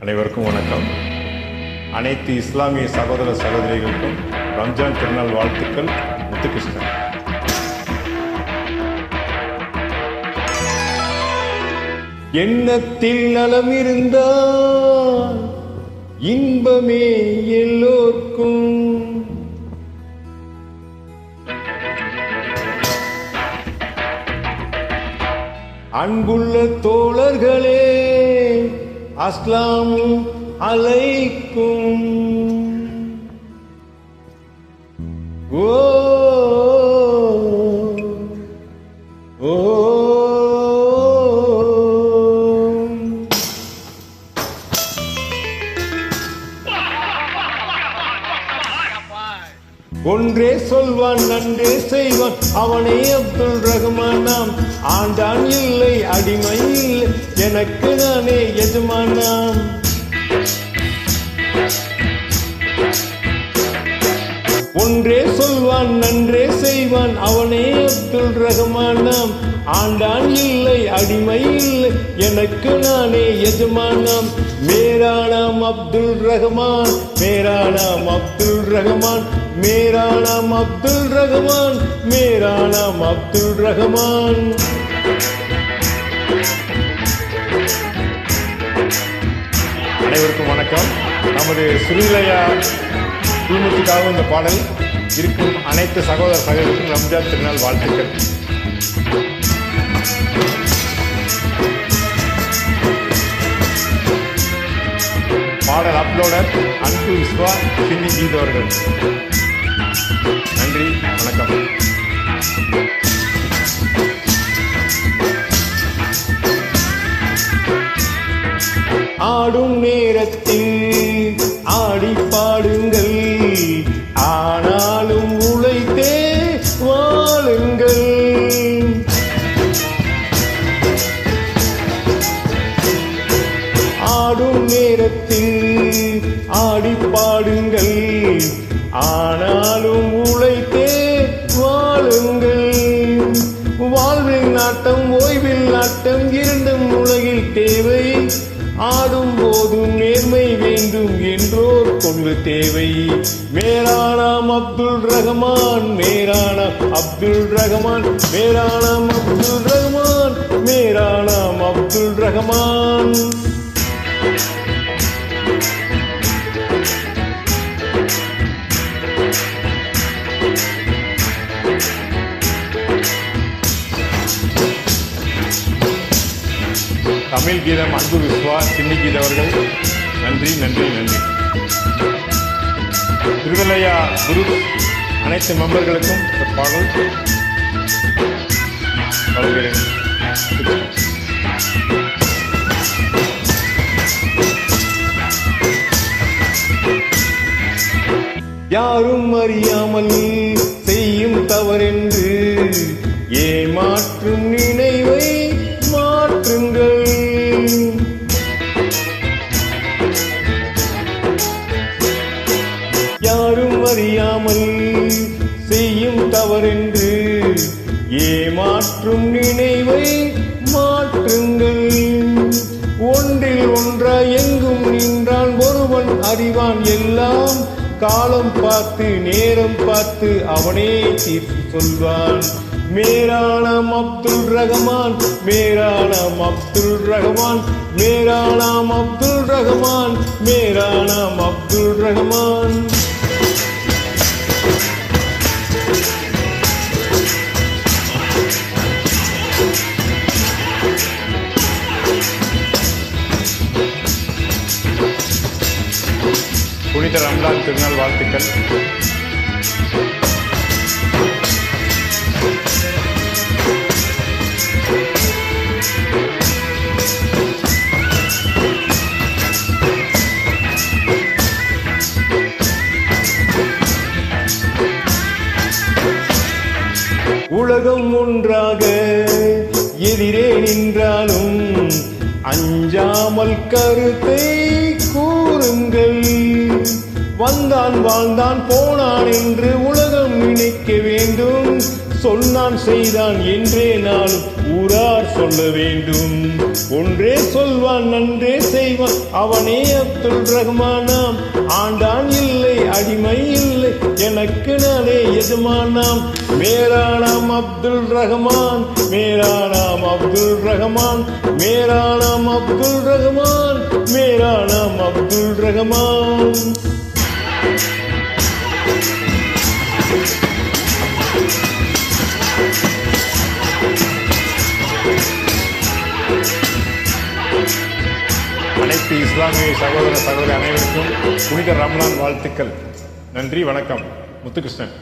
அனைவருக்கும் வணக்கம். அனைத்து இஸ்லாமிய சகோதர சகோதரிகளுக்கும் ரம்ஜான் திருநாள் வாழ்த்துக்கள். முத்துகிருஷ்ணன். எண்ணத்தில் நலம் இருந்தால் இன்பமே எல்லோர்க்கும். அன்புள்ள தோழர்களே, அஸ்ஸலாமு அலைக்கும். ஓ ஓ ஒன்றே சொல்வான் நன்றே செய்வான், அவனே அப்துல் ரஹ்மானாம். ஆண்டான் இல்லை அடிமை இல்லை, எனக்கு நானே எஜமானாம். ஒன்றே சொல்வான் நன்றே செய்வான், அவனே அப்துல் ரஹ்மானாம். ஆண்டான் இல்லை அடிமை இல்லை, எனக்கு நானே எஜமானாம். மேரா நாம் அப்துல் ரஹ்மான், மேரா நாம் அப்துல் ரஹ்மான், மேரா நாம் அப்துல் ரஹ்மான், மேரா நாம் அப்துல் ரஹ்மான். அனைவருக்கும் வணக்கம். நமது சுனிலையா குழுமத்துக்காக இந்த பாடல் இருக்கும் அனைத்து சகோதர சகோதரருக்கும் ரம்ஜான் திருநாள் வாழ்த்துக்கள். பாடல் அப்லோடர் அன்பு விஸ்வா சின்னி கீத் அவர்கள். நன்றி, வணக்கம். ஆடும் நேரத்தில் ஆடி பாடுங்கள், ஆனாலும் உழைத்தே வாழுங்கள். ஆடும் நேரத்தில் ஆடி பாடுங்கள், ஆனாலும் உழைத்தே வாழுங்கள். வாழ்வில் நாட்டம் ஓய்வில் நாட்டம் இரண்டும் உலகில் தேவை. ஆடும் போதும் நேர்மை வேண்டும் என்றோர் கொண்டு தேவை. மேரானாம் அப்துல் ரஹ்மான், மேரானாம் அப்துல் ரஹ்மான், மேரானாம் அப்துல் ரஹ்மான், மேரானாம் அப்துல் ரஹ்மான். தமிழ் கீதம் அன்பு விஸ்வா சின்னி கீத் அவர்கள். நன்றி நன்றி நன்றி. திருவல்லையா குரு அனைத்து மெம்பர்களுக்கும் பாடல் வழங்குகிறேன். யாரும் அறியாமல் செய்யும் தவறென்று ஏமாற்றும் நினைவை மாற்றுங்கள். யாரும் அறியாமல் செய்யும் தவறென்று ஏமாற்றும் நினைவை மாற்றுங்கள். ஒன்றில் ஒன்றாய் எங்கும் நின்றான் ஒருவன் அறிவான் எல்லாம். காலம் பார்த்து நேரம் பார்த்து அவனே தீர்ப்பு சொல்வான். மேரா நாம் அப்துல் ரஹ்மான், மேரா நாம் அப்துல் ரஹ்மான், மேரா நாம் அப்துல் ரஹ்மான், மேரா நாம் அப்துல் ரஹ்மான். புனித ரம்ஜான் திருநாள் வாழ்த்துக்கள். உலகம் ஒன்றாக எதிரே நின்றாலும் அஞ்சாமல் கருத்தை கூறுங்கள். வந்தான் வாழ்ந்தான் போனான் என்று உலகம் நினைக்க வேண்டும். சொன்னான் செய்தான் என்றே நாளும் ஊரார் சொல்ல வேண்டும். ஒன்றே சொல்வான் நன்றே செய்வான் அவனே அப்துல் ரஹ்மானாம். ஆண்டான் இல்லை அடிமை இல்லை எனக்கு நானே எஜமானாம். மேரா நாம் அப்துல் ரஹ்மான், மேரா நாம் அப்துல் ரஹ்மான், மேரா நாம் அப்துல் ரஹ்மான், மேரா நாம் அப்துல் ரஹ்மான். அனைத்து இஸ்லாமிய சகோதர சகோதரி அனைவருக்கும் புனித ரம்லான் வாழ்த்துக்கள். நன்றி, வணக்கம். முத்துகிருஷ்ணன்.